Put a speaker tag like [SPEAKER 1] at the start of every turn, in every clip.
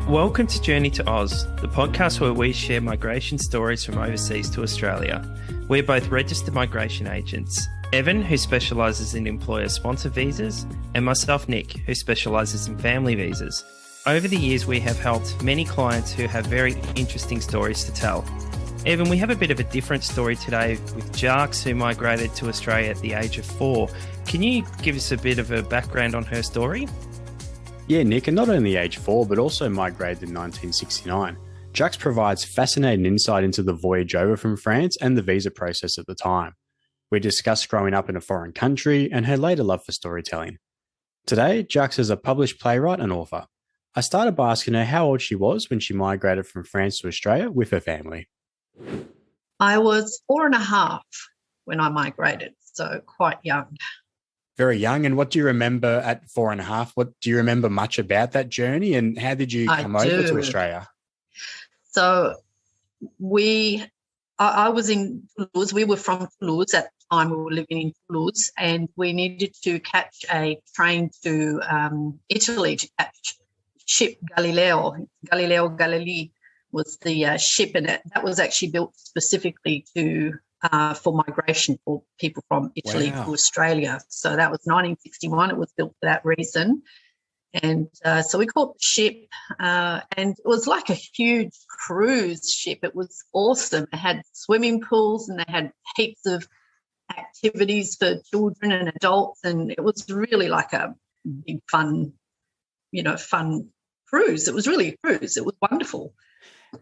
[SPEAKER 1] Welcome to Journey to Oz, the podcast where we share migration stories from overseas to Australia. We're both registered migration agents. Evan, who specialises in employer-sponsored visas, and myself, Nick, who specialises in family visas. Over the years, we have helped many clients who have very interesting stories to tell. Evan, we have a bit of a different story today with Jacqx, who migrated to Australia at the age of 4. Can you give us a bit of a background on her story?
[SPEAKER 2] Yeah, Nick, and not only age 4, but also migrated in 1969. Jacqx provides fascinating insight into the voyage over from France and the visa process at the time. We discuss growing up in a foreign country and her later love for storytelling. Today, Jacqx is a published playwright and author. I started by asking her how old she was when she migrated from France to Australia with her family.
[SPEAKER 3] I was 4.5 when I migrated, so quite young.
[SPEAKER 2] Very young. And what do you remember at 4.5? What do you remember much about that journey, and how did you come over to Australia?
[SPEAKER 3] So I was in Toulouse. We were from Toulouse at the time. We were living in Toulouse, and we needed to catch a train to Italy to catch ship Galileo. Galileo Galilei was the ship, and that was actually built specifically for migration for people from Italy to Australia. So that was 1961. It was built for that reason. And so we caught the ship, and it was like a huge cruise ship. It was awesome. It had swimming pools and they had heaps of activities for children and adults, and it was really like a big fun cruise. It was really a cruise. It was wonderful.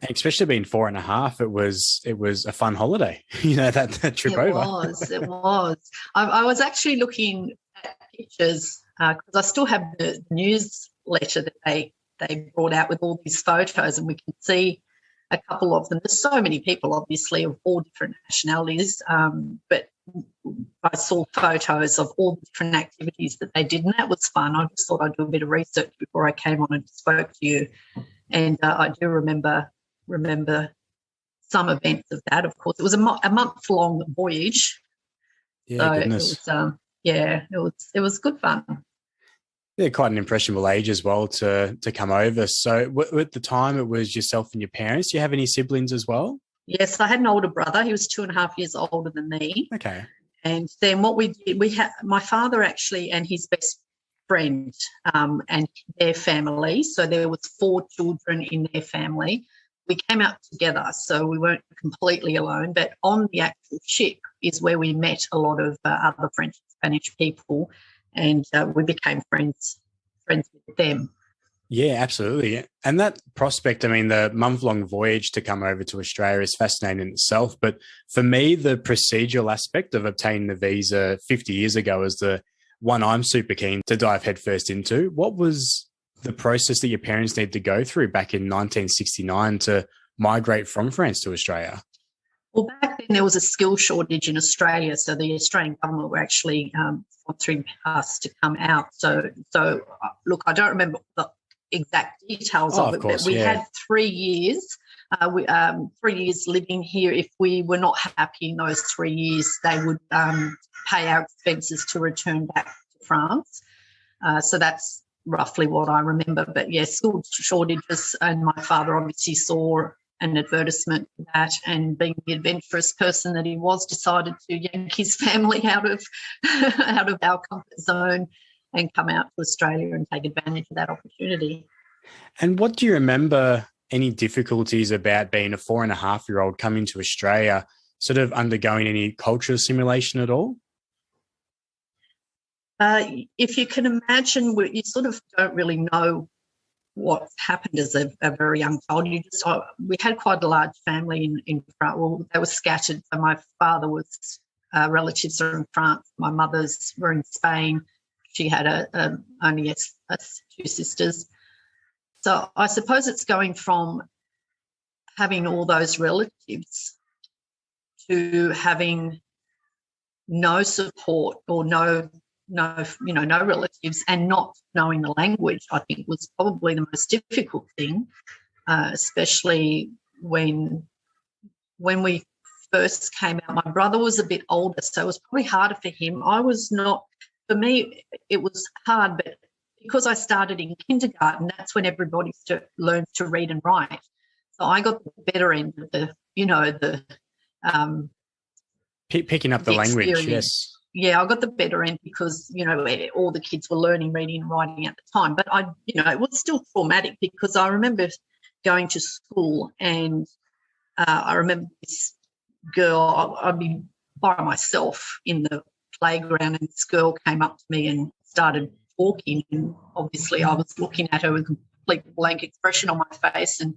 [SPEAKER 2] And especially being 4.5, it was a fun holiday, that trip over.
[SPEAKER 3] It was. I was actually looking at pictures because I still have the newsletter that they brought out with all these photos, and we can see a couple of them. There's so many people, obviously, of all different nationalities, but I saw photos of all the different activities that they did, and that was fun. I just thought I'd do a bit of research before I came on and spoke to you, and I do remember some events of that. Of course, it was a month-long voyage.
[SPEAKER 2] Yeah, so goodness.
[SPEAKER 3] It was good fun.
[SPEAKER 2] Yeah, quite an impressionable age as well to come over. So at the time, it was yourself and your parents. Do you have any siblings as well?
[SPEAKER 3] Yes, I had an older brother. He was 2.5 years older than me.
[SPEAKER 2] Okay.
[SPEAKER 3] And then what we did, we had my father actually and his best friend and their family. So there was 4 children in their family. We came out together, so we weren't completely alone. But on the actual ship is where we met a lot of other French and Spanish people, and we became friends with them.
[SPEAKER 2] Yeah, absolutely. And that prospect, the month-long voyage to come over to Australia is fascinating in itself. But for me, the procedural aspect of obtaining the visa 50 years ago is the one I'm super keen to dive headfirst into. What was the process that your parents need to go through back in 1969 to migrate from France to Australia?
[SPEAKER 3] Well, back then there was a skill shortage in Australia, so the Australian government were actually sponsoring us to come out. So look, I don't remember the exact details of it, but we had 3 years. 3 years living here. If we were not happy in those 3 years, they would pay our expenses to return back to France. So that's roughly what I remember. But yeah, school shortages, and my father obviously saw an advertisement for that, and being the adventurous person that he was, decided to yank his family out of our comfort zone and come out to Australia and take advantage of that opportunity.
[SPEAKER 2] And what do you remember any difficulties about being a 4.5-year-old coming to Australia, sort of undergoing any cultural assimilation at all?
[SPEAKER 3] If you can imagine, you sort of don't really know what happened as a very young child. We had quite a large family in France. Well, they were scattered. So my father was relatives are in France. My mother's were in Spain. She had only 2 sisters. So I suppose it's going from having all those relatives to having no support or no relatives, and not knowing the language, I think, was probably the most difficult thing, especially when we first came out. My brother was a bit older, so it was probably harder for him. For me, it was hard, but because I started in kindergarten, that's when everybody learns to read and write. So I got the better end of
[SPEAKER 2] picking up the language,
[SPEAKER 3] experience.
[SPEAKER 2] yes.
[SPEAKER 3] Yeah, I got the better end because, all the kids were learning reading and writing at the time. But it was still traumatic because I remember going to school and I remember this girl, I'd be by myself in the playground and this girl came up to me and started talking, and obviously I was looking at her with a complete blank expression on my face, and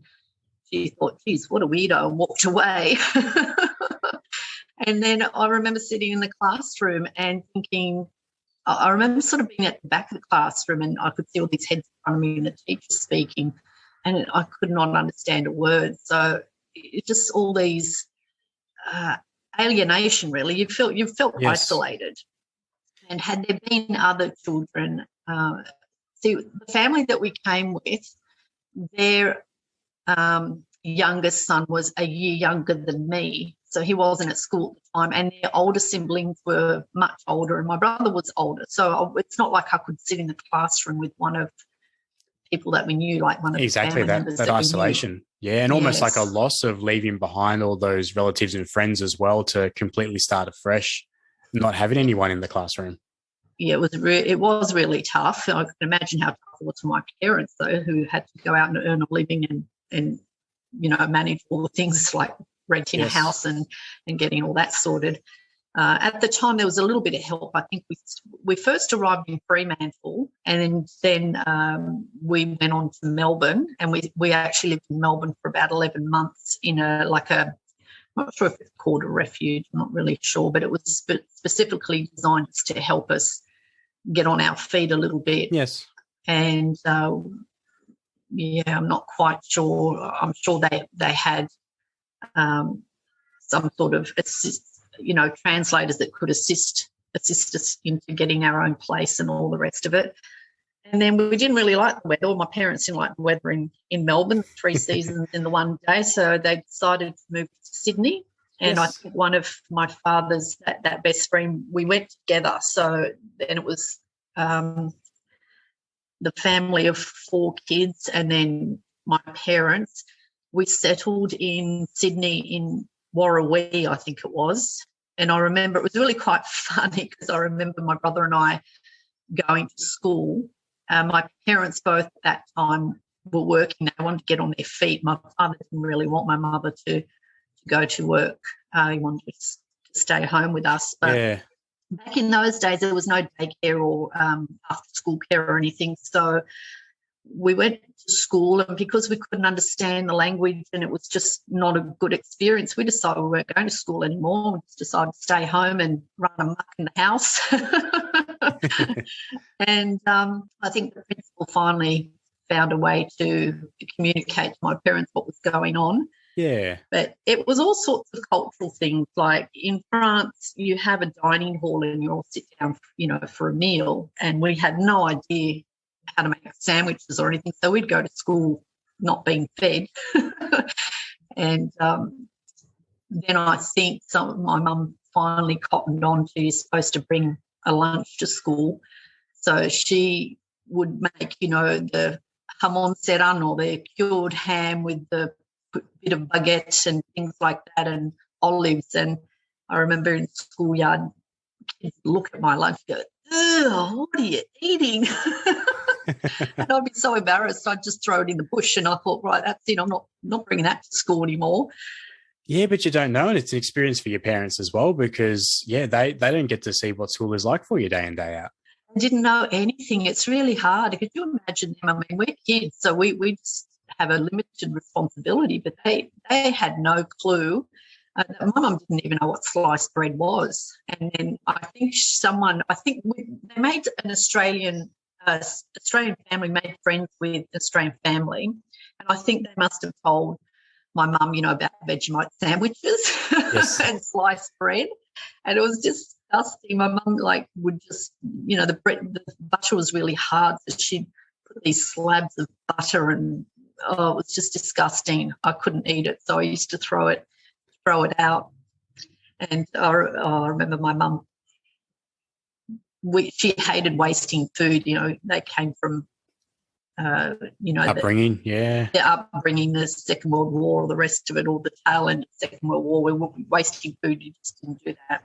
[SPEAKER 3] she thought, geez, what a weirdo, and walked away. And then I remember sitting in the classroom and thinking, I remember sort of being at the back of the classroom and I could see all these heads in front of me and the teacher speaking, and I could not understand a word. So it just all these alienation, really. You felt
[SPEAKER 2] Yes.
[SPEAKER 3] isolated. And had there been other children, see, the family that we came with, their youngest son was a year younger than me, so he wasn't at school at the time, and their older siblings were much older, and my brother was older. So it's not like I could sit in the classroom with one of people that we knew, like one of
[SPEAKER 2] exactly
[SPEAKER 3] the family members
[SPEAKER 2] that isolation. Yeah, and almost like a
[SPEAKER 3] Yes.
[SPEAKER 2] loss of leaving behind all those relatives and friends as well to completely start afresh, not having anyone in the classroom.
[SPEAKER 3] Yeah, it was really tough. I can imagine how tough it was for my parents, though, who had to go out and earn a living and manage all the things like renting
[SPEAKER 2] Yes.
[SPEAKER 3] a house and getting all that sorted. At the time, there was a little bit of help. I think we first arrived in Fremantle, and then we went on to Melbourne, and we actually lived in Melbourne for about 11 months in I'm not sure if it's called a refuge, I'm not really sure, but it was specifically designed to help us get on our feet a little bit.
[SPEAKER 2] Yes.
[SPEAKER 3] And I'm not quite sure. I'm sure they had some sort of translators that could assist us into getting our own place and all the rest of it. And then we didn't really like the weather. Well, my parents didn't like the weather in Melbourne, 3 seasons in the one day, so they decided to move to Sydney. And
[SPEAKER 2] Yes.
[SPEAKER 3] I think one of my father's, that best friend, we went together. So then it was the family of 4 kids and then my parents. We settled in Sydney in Warrawee, I think it was. And I remember it was really quite funny because I remember my brother and I going to school. My parents both at that time were working. They wanted to get on their feet. My father didn't really want my mother to go to work. He wanted to stay home with us. But
[SPEAKER 2] Yeah.
[SPEAKER 3] back in those days, there was no daycare or after-school care or anything. So we went to school, and because we couldn't understand the language and it was just not a good experience, we decided we weren't going to school anymore. We just decided to stay home and run amok in the house. And I think the principal finally found a way to communicate to my parents what was going on.
[SPEAKER 2] Yeah.
[SPEAKER 3] But it was all sorts of cultural things. Like in France, you have a dining hall and you all sit down, for a meal, and we had no idea how to make sandwiches or anything. So we'd go to school not being fed. And then I think my mum finally cottoned on to, you're supposed to bring a lunch to school. So she would make, the jamon serrano, or the cured ham with the bit of baguette and things like that, and olives. And I remember in the schoolyard, kids would look at my lunch and go, "Ugh, what are you eating?" And I'd be so embarrassed. I'd just throw it in the bush, and I thought, right, that's it. I'm not bringing that to school anymore.
[SPEAKER 2] Yeah, but you don't know, and it's an experience for your parents as well because, they don't get to see what school is like for you day in, day out.
[SPEAKER 3] I didn't know anything. It's really hard. Could you imagine them? I mean, we're kids, so we just have a limited responsibility, but they had no clue. My mum didn't even know what sliced bread was. And then I think they made an Australian family made friends with an Australian family, and I think they must have told my mum, about Vegemite sandwiches
[SPEAKER 2] Yes.
[SPEAKER 3] and sliced bread, and it was disgusting. My mum would just, the butter was really hard, so she'd put these slabs of butter, and it was just disgusting. I couldn't eat it, so I used to throw it out. And I remember my mum she hated wasting food. They came from,
[SPEAKER 2] upbringing,
[SPEAKER 3] the upbringing, the Second World War, or the rest of it, or the tail end of the Second World War. We were wasting food. You just didn't do that.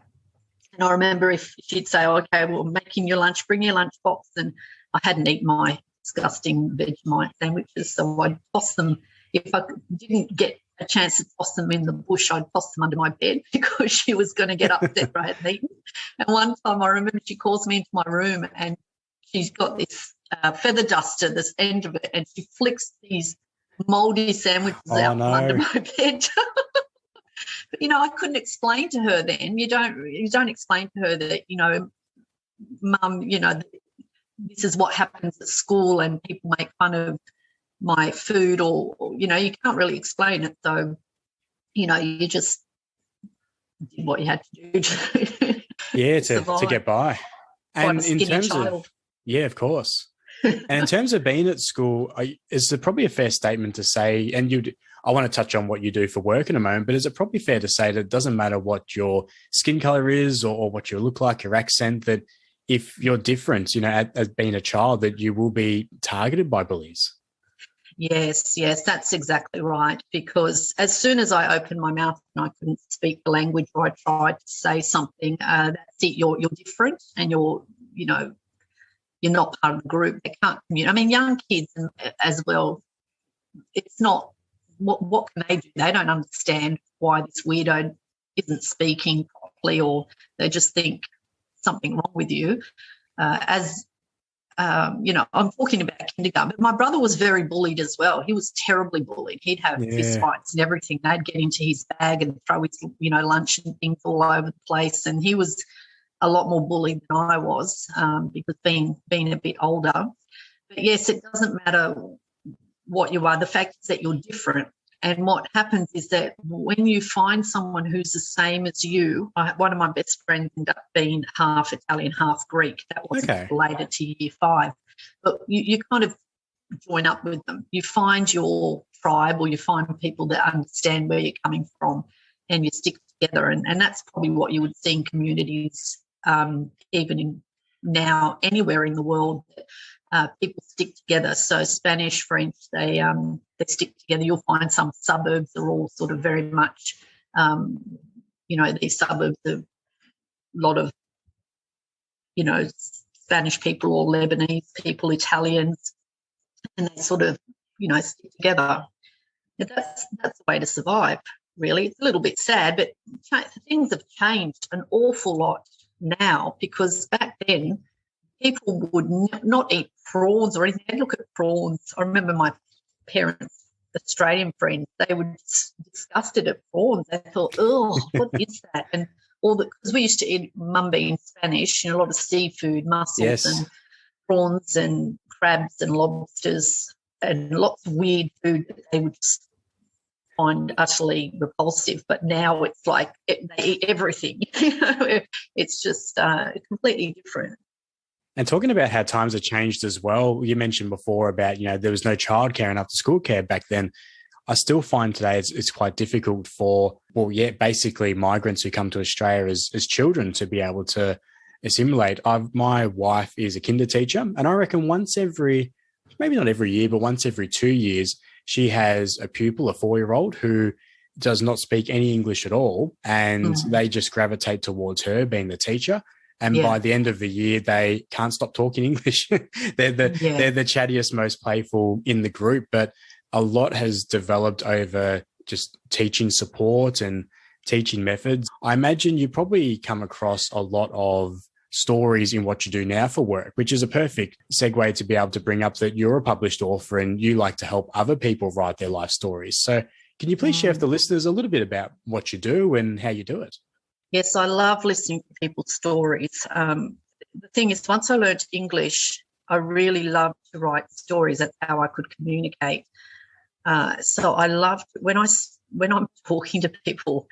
[SPEAKER 3] And I remember if she'd say, okay, well, making your lunch, bring your lunch box. And I hadn't eaten my disgusting Vegemite sandwiches, so I'd toss them. If I didn't get a chance to toss them in the bush, I'd toss them under my bed because she was going to get upset I hadn't eaten. And one time I remember she calls me into my room and she's got this feather duster, this end of it, and she flicks these mouldy sandwiches out from under my bed. But, I couldn't explain to her then. You don't explain to her that, Mum, this is what happens at school and people make fun of my food or you can't really explain it. So, you just did what you had to do
[SPEAKER 2] to get by. And in terms of, of course. And in terms of being at school, is it probably a fair statement to say, and I want to touch on what you do for work in a moment, but is it probably fair to say that it doesn't matter what your skin color is or what you look like, your accent, that if you're different, as being a child, that you will be targeted by bullies?
[SPEAKER 3] Yes, that's exactly right. Because as soon as I opened my mouth and I couldn't speak the language or I tried to say something, that's it. You're different, and you're not part of the group. They can't communicate. I mean, young kids as well. It's not what can they do? They don't understand why this weirdo isn't speaking properly, or they just think something wrong with you. I'm talking about kindergarten, but my brother was very bullied as well. He was terribly bullied. He'd have fist fights and everything. They'd get into his bag and throw his, lunch and things all over the place. And he was a lot more bullied than I was because being a bit older. But yes, it doesn't matter what you are. The fact is that you're different. And what happens is that when you find someone who's the same as you, one of my best friends ended up being half Italian, half Greek. That wasn't related to year 5. But you kind of join up with them. You find your tribe, or you find people that understand where you're coming from, and you stick together. And that's probably what you would see in communities, even now anywhere in the world. People stick together. So Spanish, French, they stick together. You'll find some suburbs are all sort of very much, these suburbs are a lot of, Spanish people or Lebanese people, Italians, and they sort of, stick together. That's the way to survive, really. It's a little bit sad, but things have changed an awful lot now, because back then people would not eat prawns or anything. They'd look at prawns. I remember my parents, Australian friends, they were disgusted at prawns. They thought, oh, what is that? And because we used to eat, Mum being Spanish, a lot of seafood, mussels and prawns and crabs and lobsters and lots of weird food that they would just find utterly repulsive. But now it's like they eat everything. It's just completely different.
[SPEAKER 2] And talking about how times have changed as well, you mentioned before about, there was no childcare and after school care back then. I still find today it's quite difficult for, basically migrants who come to Australia as children to be able to assimilate. My wife is a kinder teacher, and I reckon maybe not every year, but once every 2 years, she has a pupil, a 4-year-old, who does not speak any English at all, and they just gravitate towards her being the teacher. And by the end of the year, they can't stop talking English. They're the chattiest, most playful in the group. But a lot has developed over just teaching support and teaching methods. I imagine you probably come across a lot of stories in what you do now for work, which is a perfect segue to be able to bring up that you're a published author and you like to help other people write their life stories. So can you please share with the listeners a little bit about what you do and how you do it?
[SPEAKER 3] Yes, I love listening to people's stories. The thing is, once I learned English, I really loved to write stories. That's how I could communicate. So I loved when I'm talking to people.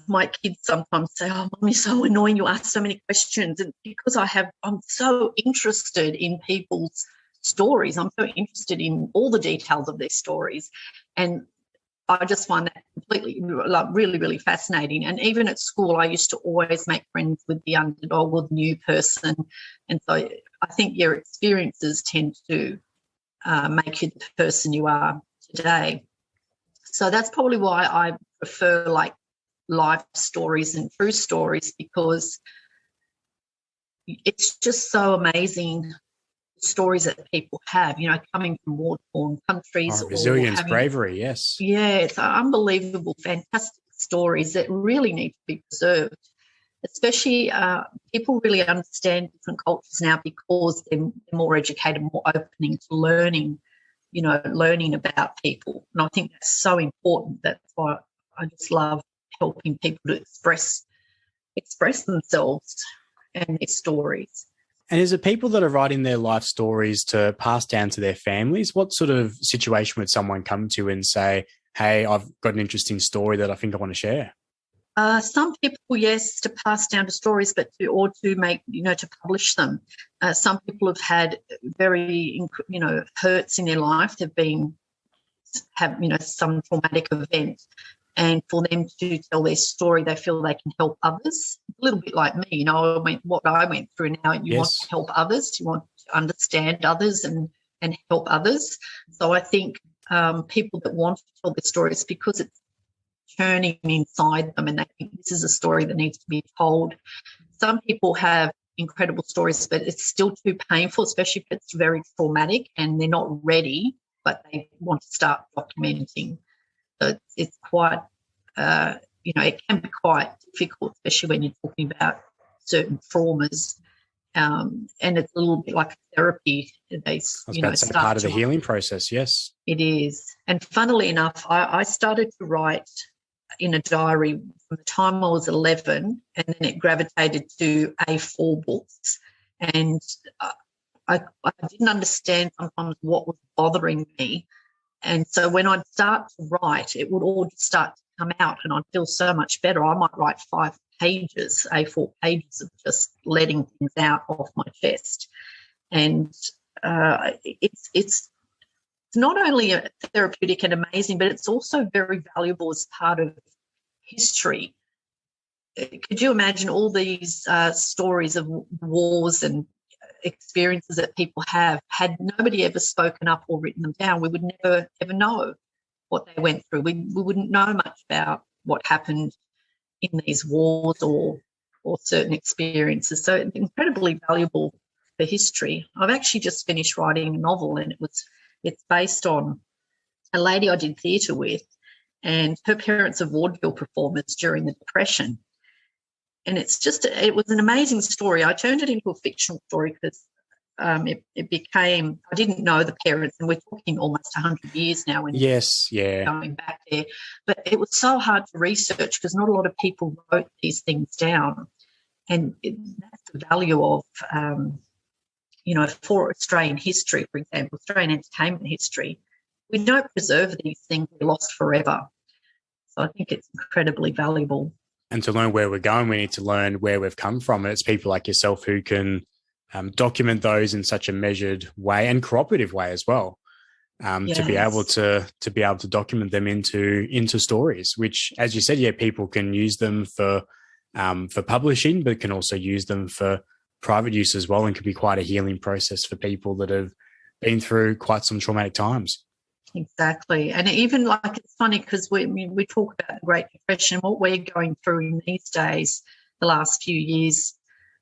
[SPEAKER 3] My kids sometimes say, "Oh, Mum, you're so annoying. You ask so many questions." And because I'm so interested in people's stories. I'm so interested in all the details of their stories, and I just find that completely, like, really, really fascinating. And even at school, I used to always make friends with the underdog or the new person. And so I think your experiences tend to make you the person you are today. So that's probably why I prefer like life stories and true stories, because it's just so amazing stories that people have, coming from war-torn countries.
[SPEAKER 2] Resilience, bravery, yes.
[SPEAKER 3] Yeah, it's unbelievable, fantastic stories that really need to be preserved, especially people really understand different cultures now because they're more educated, more opening to learning about people. And I think that's so important. That's why I just love helping people to express themselves and their stories.
[SPEAKER 2] And is it people that are writing their life stories to pass down to their families? What sort of situation would someone come to and say, hey, I've got an interesting story that I think I want to share?
[SPEAKER 3] Some people, yes, to pass down to stories, but to make, to publish them. Some people have had very, hurts in their life. They've have some traumatic event. And for them to tell their story, they feel they can help others. A little bit like me, what I went through now. You want to help others, you want to understand others and help others. So I think people that want to tell their stories, because it's churning inside them and they think this is a story that needs to be told. Some people have incredible stories, but it's still too painful, especially if it's very traumatic and they're not ready, but they want to start documenting. So it's quite, it can be quite difficult, especially when you're talking about certain traumas. And it's a little bit like therapy. That's
[SPEAKER 2] part of the healing process, yes.
[SPEAKER 3] It is. And funnily enough, I started to write in a diary from the time I was 11, and then it gravitated to A4 books. And I didn't understand sometimes what was bothering me. And so when I'd start to write, it would all just start to come out and I'd feel so much better. I might write 5 pages, A4 pages of just letting things out off my chest. And it's not only therapeutic and amazing, but it's also very valuable as part of history. Could you imagine all these stories of wars and experiences that people have? Had nobody ever spoken up or written them down, we would never ever know what they went through. We wouldn't know much about what happened in these wars or certain experiences. So it's incredibly valuable for history. I've actually just finished writing a novel, and it's based on a lady I did theatre with, and her parents are vaudeville performers during the Depression. And it was an amazing story. I turned it into a fictional story because it became, I didn't know the parents, and we're talking almost 100 years now. Going back there. But it was so hard to research because not a lot of people wrote these things down. And that's the value of, for Australian history, for example, Australian entertainment history. We don't preserve these things, they're lost forever. So I think it's incredibly valuable.
[SPEAKER 2] And to learn where we're going, we need to learn where we've come from. And it's people like yourself who can document those in such a measured way and cooperative way as well, to be able to document them into stories. Which, as you said, people can use them for publishing, but can also use them for private use as well, and can be quite a healing process for people that have been through quite some traumatic times.
[SPEAKER 3] Exactly. And even it's funny because we talk about the Great Depression, what we're going through in these days, the last few years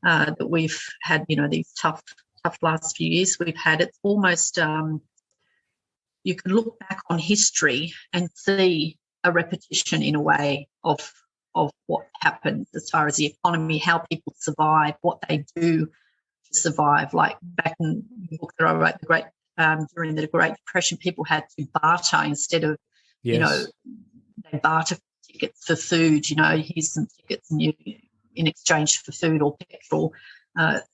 [SPEAKER 3] that we've had, these tough last few years we've had. It's almost you can look back on history and see a repetition in a way of what happened as far as the economy, how people survive, what they do to survive. Like back in the book that I wrote, during the Great Depression, people had to barter instead of, they barter tickets for food, here's some tickets in exchange for food or petrol.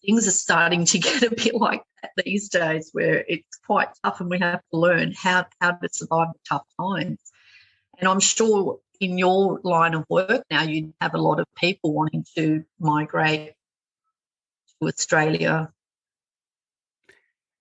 [SPEAKER 3] Things are starting to get a bit like that these days, where it's quite tough and we have to learn how to survive the tough times. And I'm sure in your line of work now, you have a lot of people wanting to migrate to Australia.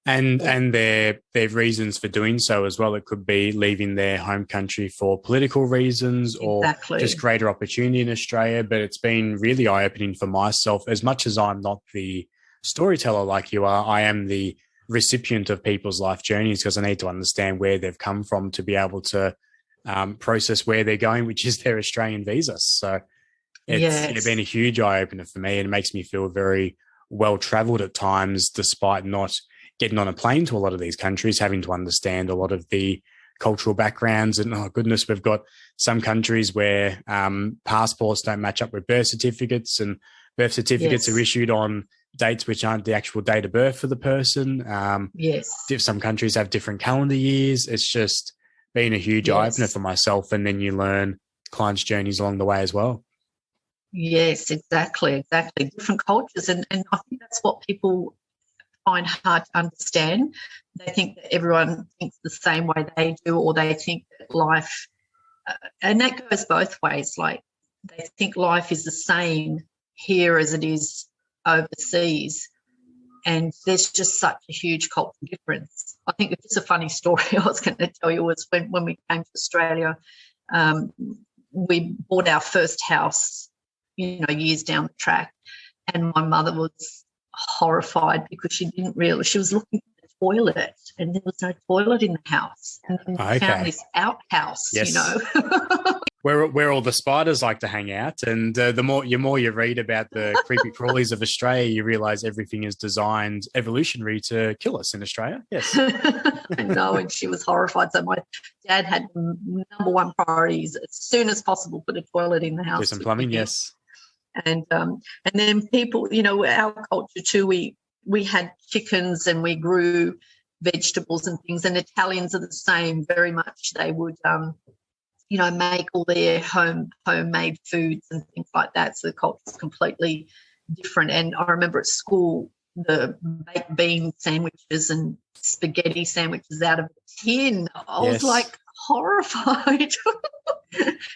[SPEAKER 2] And their reasons for doing so as well. It could be leaving their home country for political reasons or just greater opportunity in Australia. But it's been really eye-opening for myself. As much as I'm not the storyteller like you are, I am the recipient of people's life journeys because I need to understand where they've come from to be able to process where they're going, which is their Australian visa. So it's been a huge eye-opener for me, and it makes me feel very well-travelled at times, despite not getting on a plane to a lot of these countries, having to understand a lot of the cultural backgrounds. And, oh, goodness, we've got some countries where passports don't match up with birth certificates, and birth certificates are issued on dates which aren't the actual date of birth for the person. Some countries have different calendar years. It's just been a huge eye-opener for myself, and then you learn clients' journeys along the way as well.
[SPEAKER 3] Yes, exactly. Different cultures, and I think that's what people find hard to understand. They think that everyone thinks the same way they do, or they think that life, and that goes both ways, like they think life is the same here as it is overseas, and there's just such a huge cultural difference. I think it's a funny story I was going to tell you was when we came to Australia, we bought our first house, years down the track, and my mother was horrified because she was looking for the toilet and there was no toilet in the house, and then we found this outhouse.
[SPEAKER 2] where all the spiders like to hang out, and the more you read about the creepy crawlies of Australia, you realize everything is designed evolutionary to kill us in Australia. Yes.
[SPEAKER 3] I know, and she was horrified. So my dad had number one priorities as soon as possible, put a toilet in the house.
[SPEAKER 2] Do some plumbing. Yes.
[SPEAKER 3] And then people, our culture too, we had chickens and we grew vegetables and things, and Italians are the same very much. They would, make all their homemade foods and things like that. So the culture is completely different. And I remember at school, the baked bean sandwiches and spaghetti sandwiches out of a tin. I was like horrified.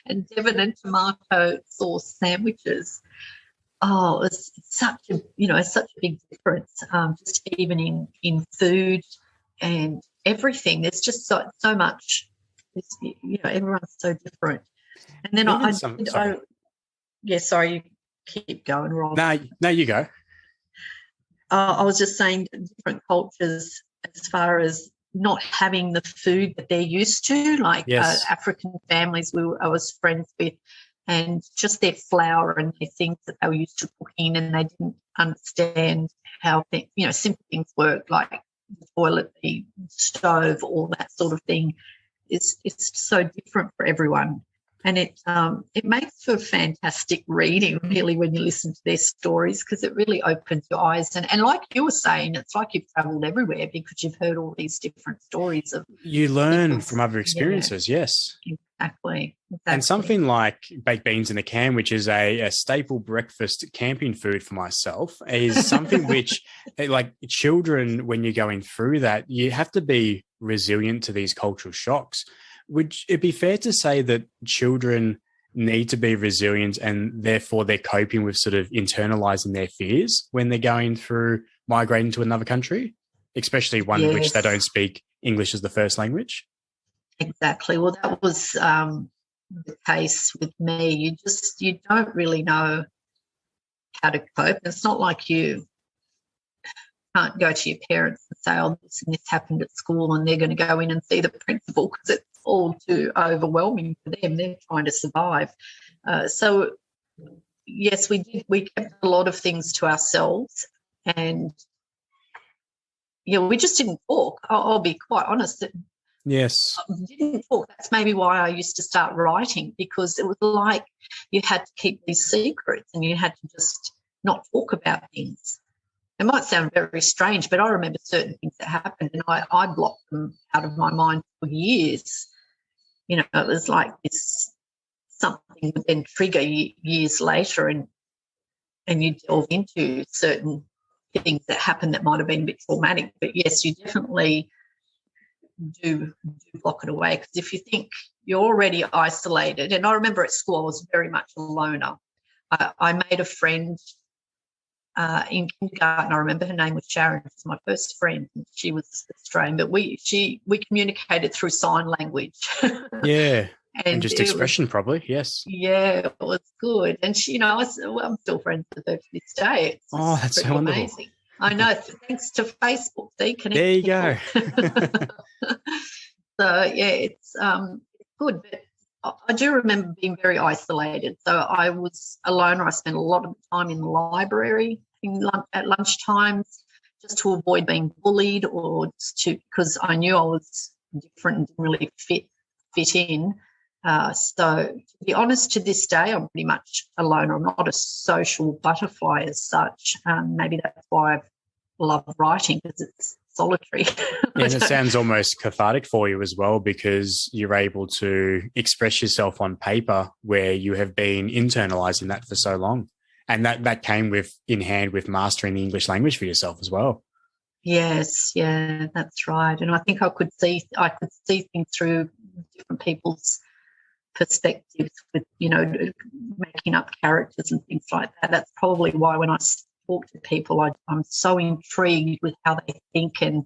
[SPEAKER 3] And Devon and tomato sauce sandwiches. Oh, it's such a big difference. Just even in food and everything. There's just so much. Everyone's so different. And then sorry, you keep going, Rob.
[SPEAKER 2] No, you go.
[SPEAKER 3] I was just saying different cultures as far as not having the food that they're used to, like African families I was friends with, and just their flour and their things that they were used to cooking, and they didn't understand how simple things work, like the toilet, the stove, all that sort of thing. It's so different for everyone. And it makes for fantastic reading, really, when you listen to their stories, because it really opens your eyes. And like you were saying, it's like you've travelled everywhere because you've heard all these different stories.
[SPEAKER 2] You learn from other experiences, yes.
[SPEAKER 3] Exactly.
[SPEAKER 2] And something like baked beans in a can, which is a staple breakfast camping food for myself, is something which, like children, when you're going through that, you have to be resilient to these cultural shocks. Would it be fair to say that children need to be resilient and therefore they're coping with sort of internalizing their fears when they're going through migrating to another country, especially one in which they don't speak English as the first language?
[SPEAKER 3] Exactly. Well, that was the case with me. You don't really know how to cope. It's not like you can't go to your parents and say, oh, this and this happened at school, and they're going to go in and see the principal because it's all too overwhelming for them. They're trying to survive. So, yes, we did. We kept a lot of things to ourselves, and we just didn't talk. I'll be quite honest.
[SPEAKER 2] Yes.
[SPEAKER 3] Didn't talk. That's maybe why I used to start writing, because it was like you had to keep these secrets and you had to just not talk about things. It might sound very strange, but I remember certain things that happened and I blocked them out of my mind for years. It was like this, something would then trigger years later, and you delve into certain things that happened that might have been a bit traumatic. But, yes, you definitely do block it away, because if you think you're already isolated, and I remember at school I was very much a loner. I made a friend in kindergarten. I remember her name was Sharon. She was my first friend. She was Australian, but we communicated through sign language.
[SPEAKER 2] Yeah. And just expression,
[SPEAKER 3] was,
[SPEAKER 2] probably, yes.
[SPEAKER 3] Yeah, it was good. And she, I'm still friends with her to this day.
[SPEAKER 2] That's so wonderful.
[SPEAKER 3] Amazing. I know, thanks to Facebook.
[SPEAKER 2] There you go.
[SPEAKER 3] So yeah, it's good. But I do remember being very isolated. So I was alone. I spent a lot of time in the library at lunch times, just to avoid being bullied, or because I knew I was different and didn't really fit in. So to be honest, to this day, I'm pretty much alone. I'm not a social butterfly as such. Maybe that's why I love writing, because it's solitary.
[SPEAKER 2] And it sounds almost cathartic for you as well, because you're able to express yourself on paper where you have been internalizing that for so long. And that came in hand with mastering the English language for yourself as well.
[SPEAKER 3] Yes, yeah, that's right. And I think I could see things through different people's perspectives, with making up characters and things like that. That's probably why when I talk to people, I'm so intrigued with how they think and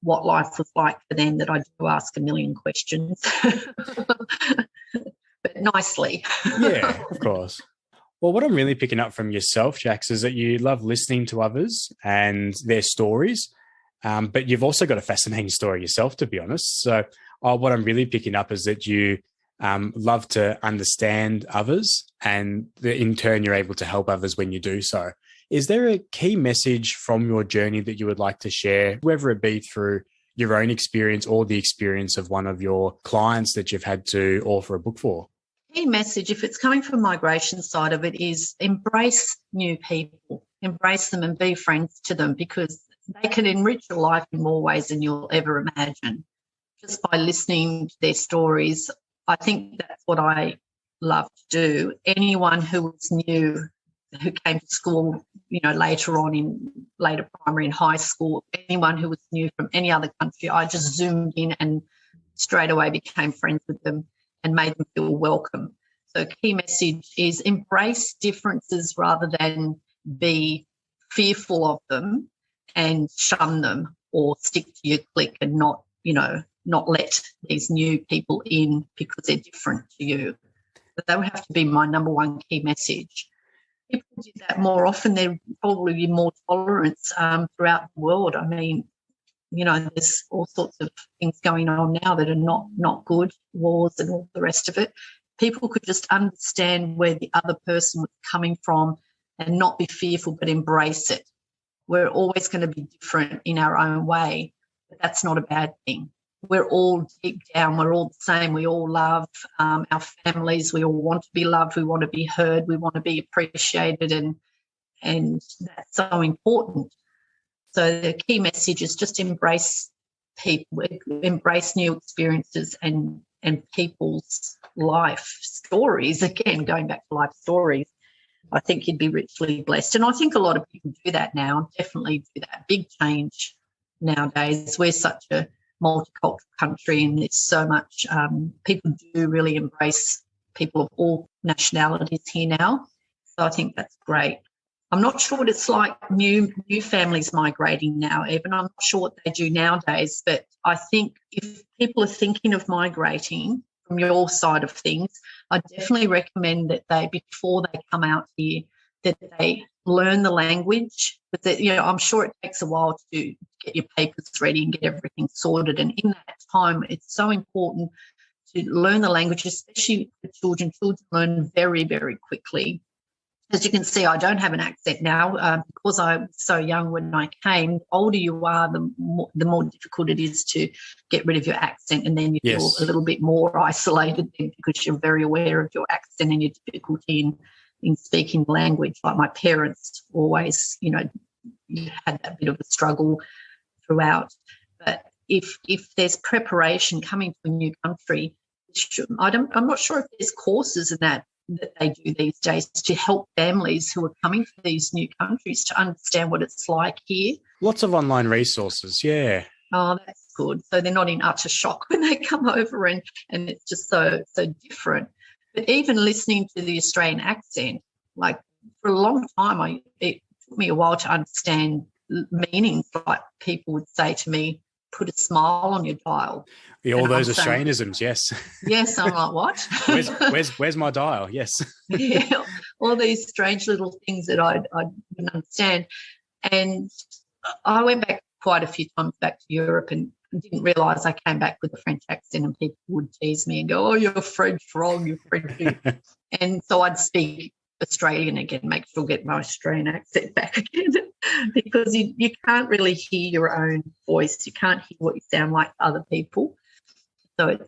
[SPEAKER 3] what life was like for them that I do ask a million questions, but nicely.
[SPEAKER 2] Yeah, of course. Well, what I'm really picking up from yourself, Jacqx, is that you love listening to others and their stories, but you've also got a fascinating story yourself, to be honest. So what I'm really picking up is that you love to understand others, and in turn, you're able to help others when you do so. Is there a key message from your journey that you would like to share, whether it be through your own experience or the experience of one of your clients that you've had to author a book for?
[SPEAKER 3] Key message, if it's coming from migration side of it, is embrace new people, embrace them and be friends to them, because they can enrich your life in more ways than you'll ever imagine. Just by listening to their stories, I think that's what I love to do. Anyone who was new, who came to school, later on in later primary and high school, anyone who was new from any other country, I just zoomed in and straight away became friends with them and made them feel welcome. So key message is embrace differences rather than be fearful of them and shun them, or stick to your clique and not let these new people in because they're different to you. But that would have to be my number one key message. If people did that more often, there'd probably be more tolerance throughout the world. I mean, there's all sorts of things going on now that are not good, wars and all the rest of it. People could just understand where the other person was coming from and not be fearful, but embrace it. We're always going to be different in our own way, but that's not a bad thing. We're all deep down, we're all the same. We all love our families. We all want to be loved. We want to be heard. We want to be appreciated, and that's so important. So the key message is just embrace people, embrace new experiences and people's life stories. Again, going back to life stories, I think you'd be richly blessed. And I think a lot of people do that now, definitely do that. Big change nowadays. We're such a multicultural country, and there's so much, people do really embrace people of all nationalities here now. So I think that's great. I'm not sure what it's like new families migrating now, even. I'm not sure what they do nowadays, but I think if people are thinking of migrating from your side of things, I definitely recommend that before they come out here, that they learn the language. But I'm sure it takes a while to get your papers ready and get everything sorted. And in that time, it's so important to learn the language, especially for children. Children learn very, very quickly. As you can see, I don't have an accent now because I was so young when I came. The older you are, the more difficult it is to get rid of your accent, and then you feel a little bit more isolated because you're very aware of your accent and your difficulty in speaking the language. Like my parents always, had that bit of a struggle throughout. But if there's preparation coming to a new country, I'm not sure if there's courses in that they do these days to help families who are coming to these new countries to understand what it's like here.
[SPEAKER 2] Lots of online resources, yeah.
[SPEAKER 3] Oh, that's good. So they're not in utter shock when they come over and it's just so different. But even listening to the Australian accent, like for a long time, it took me a while to understand meanings. Like people would say to me, put a smile on your dial.
[SPEAKER 2] Yeah, all those Australianisms, yes.
[SPEAKER 3] Yes, I'm like, what?
[SPEAKER 2] where's my dial? Yes.
[SPEAKER 3] Yeah, all these strange little things that I didn't understand. And I went back quite a few times back to Europe and didn't realise I came back with a French accent, and people would tease me and go, oh, you're French wrong, you're French. And so I'd speak Australian again, make sure I get my Australian accent back again, because you can't really hear your own voice. You can't hear what you sound like to other people. So it's,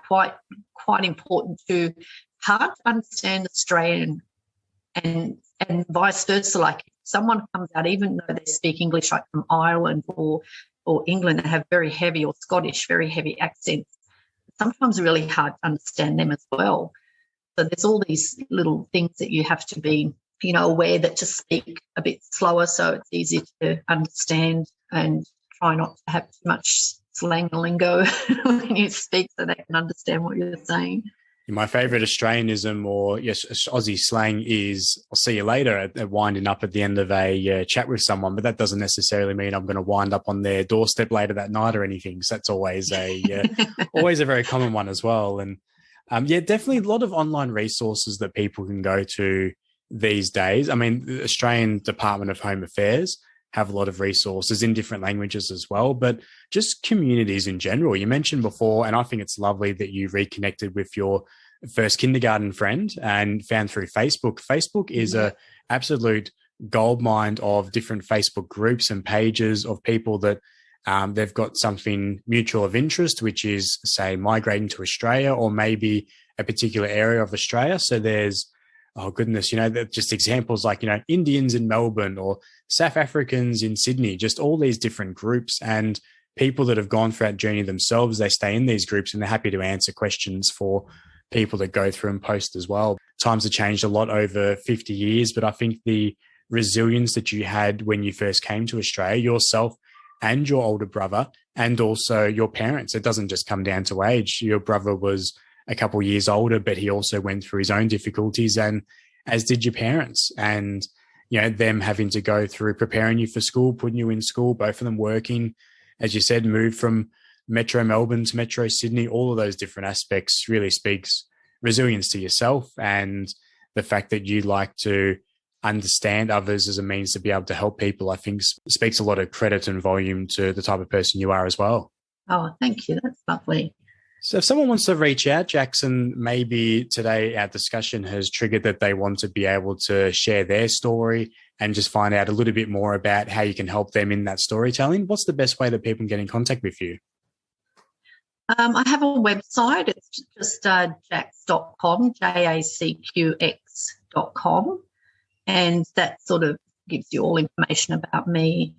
[SPEAKER 3] quite important to hard to understand Australian and vice versa. Like if someone comes out, even though they speak English, like from Ireland or England, they have very heavy, or Scottish, very heavy accents. Sometimes really hard to understand them as well. So there's all these little things that you have to be, aware that to speak a bit slower so it's easier to understand, and try not to have too much slang lingo when you speak so they can understand what you're saying.
[SPEAKER 2] My favourite Australianism, or yes, Aussie slang, is "I'll see you later" at winding up at the end of a chat with someone. But that doesn't necessarily mean I'm going to wind up on their doorstep later that night or anything. So that's always always a very common one as well. And definitely a lot of online resources that people can go to these days. I mean, the Australian Department of Home Affairs have a lot of resources in different languages as well, but just communities in general. You mentioned before, and I think it's lovely that you reconnected with your first kindergarten friend and found through Facebook. Facebook is a absolute goldmine of different Facebook groups and pages of people that they've got something mutual of interest, which is, say, migrating to Australia, or maybe a particular area of Australia. So there's, oh goodness, just examples like, Indians in Melbourne or South Africans in Sydney, just all these different groups and people that have gone through that journey themselves. They stay in these groups and they're happy to answer questions for people that go through and post as well. Times have changed a lot over 50 years, but I think the resilience that you had when you first came to Australia, yourself and your older brother, and also your parents, it doesn't just come down to age. Your brother was a couple of years older, but he also went through his own difficulties, and as did your parents. And, them having to go through preparing you for school, putting you in school, both of them working, as you said, moved from Metro Melbourne to Metro Sydney, all of those different aspects really speaks resilience to yourself, and the fact that you like to understand others as a means to be able to help people, I think speaks a lot of credit and volume to the type of person you are as well.
[SPEAKER 3] Oh, thank you. That's lovely.
[SPEAKER 2] So if someone wants to reach out, Jackson, maybe today our discussion has triggered that they want to be able to share their story and just find out a little bit more about how you can help them in that storytelling. What's the best way that people can get in contact with you?
[SPEAKER 3] I have a website. It's just jacqx.com, jacqx.com. And that sort of gives you all information about me,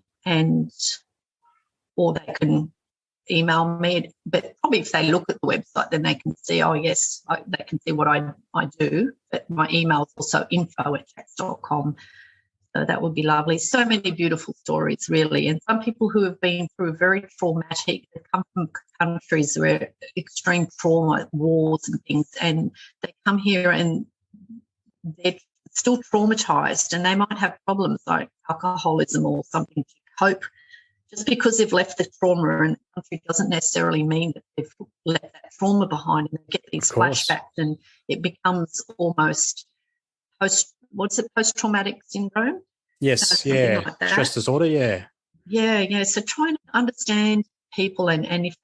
[SPEAKER 3] or they can email me. But probably if they look at the website, then they can see, they can see what I do. But my email is also info@jacqx.com. So that would be lovely. So many beautiful stories, really. And some people who have been through very traumatic, they come from countries where extreme trauma, wars and things, and they come here and they're still traumatized, and they might have problems like alcoholism or something to cope. Just because they've left the trauma in the country doesn't necessarily mean that they've left that trauma behind, and they get these flashbacks, and it becomes almost post-traumatic syndrome?
[SPEAKER 2] Yes, like stress disorder, yeah.
[SPEAKER 3] Yeah. So trying to understand people, and if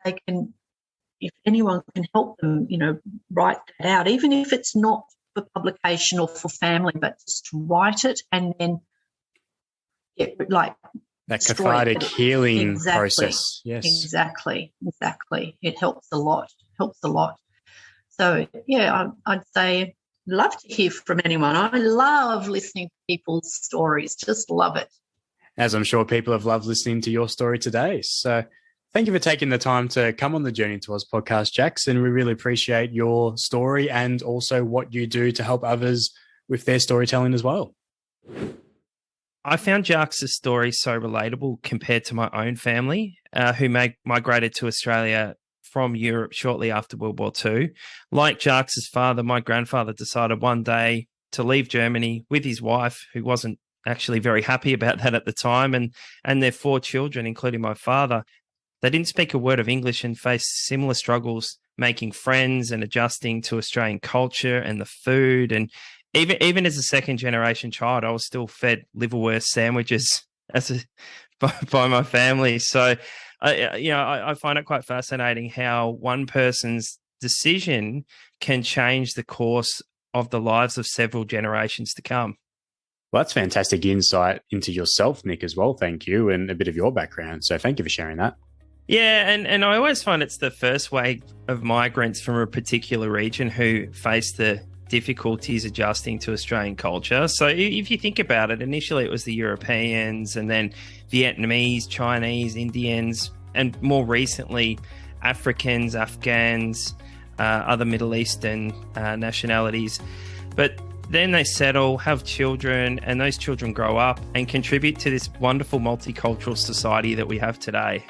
[SPEAKER 3] anyone can help them, write that out, even if it's not for publication or for family, but just write it and then get
[SPEAKER 2] that cathartic healing process. Yes,
[SPEAKER 3] exactly. It helps a lot. So I'd say love to hear from anyone. I love listening to people's stories. Just love it.
[SPEAKER 2] As I'm sure people have loved listening to your story today. So thank you for taking the time to come on the Journey to Oz podcast, Jacqx, and we really appreciate your story and also what you do to help others with their storytelling as well.
[SPEAKER 1] I found Jacqx's story so relatable compared to my own family, who migrated to Australia from Europe shortly after World War II. Like Jacqx's father, my grandfather decided one day to leave Germany with his wife, who wasn't actually very happy about that at the time. And their 4 children, including my father, they didn't speak a word of English and faced similar struggles making friends and adjusting to Australian culture and the food. And even as a second generation child, I was still fed liverwurst sandwiches by my family. So, I find it quite fascinating how one person's decision can change the course of the lives of several generations to come.
[SPEAKER 2] Well, that's fantastic insight into yourself, Nick, as well. Thank you. And a bit of your background. So thank you for sharing that.
[SPEAKER 1] Yeah, and I always find it's the first wave of migrants from a particular region who face the difficulties adjusting to Australian culture. So if you think about it, initially it was the Europeans, and then Vietnamese, Chinese, Indians, and more recently Africans, Afghans, other Middle Eastern nationalities. But then they settle, have children, and those children grow up and contribute to this wonderful multicultural society that we have today.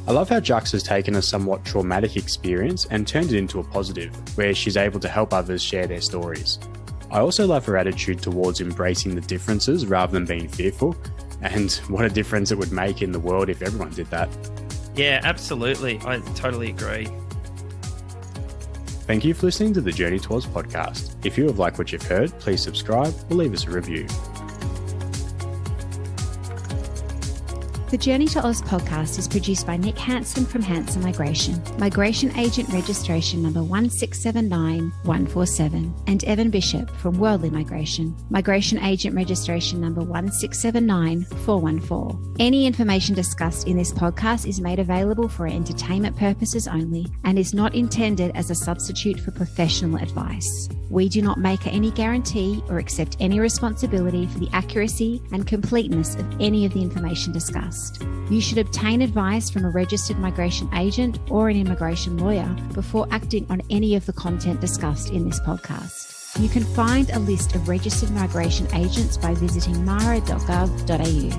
[SPEAKER 2] I love how Jacqx has taken a somewhat traumatic experience and turned it into a positive, where she's able to help others share their stories. I also love her attitude towards embracing the differences rather than being fearful, and what a difference it would make in the world if everyone did that.
[SPEAKER 1] Yeah, absolutely. I totally agree.
[SPEAKER 2] Thank you for listening to the Journey to Oz podcast. If you have liked what you've heard, please subscribe or leave us a review.
[SPEAKER 4] The Journey to Oz podcast is produced by Nick Hansen from Hansen Migration, Migration Agent Registration number 1679147, and Evan Bishop from Worldly Migration, Migration Agent Registration number 1679414. Any information discussed in this podcast is made available for entertainment purposes only and is not intended as a substitute for professional advice. We do not make any guarantee or accept any responsibility for the accuracy and completeness of any of the information discussed. You should obtain advice from a registered migration agent or an immigration lawyer before acting on any of the content discussed in this podcast. You can find a list of registered migration agents by visiting mara.gov.au.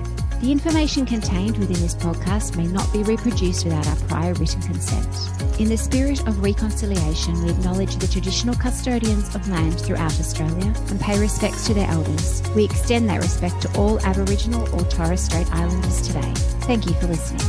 [SPEAKER 4] The information contained within this podcast may not be reproduced without our prior written consent. In the spirit of reconciliation, we acknowledge the traditional custodians of land throughout Australia and pay respects to their elders. We extend that respect to all Aboriginal or Torres Strait Islanders today. Thank you for listening.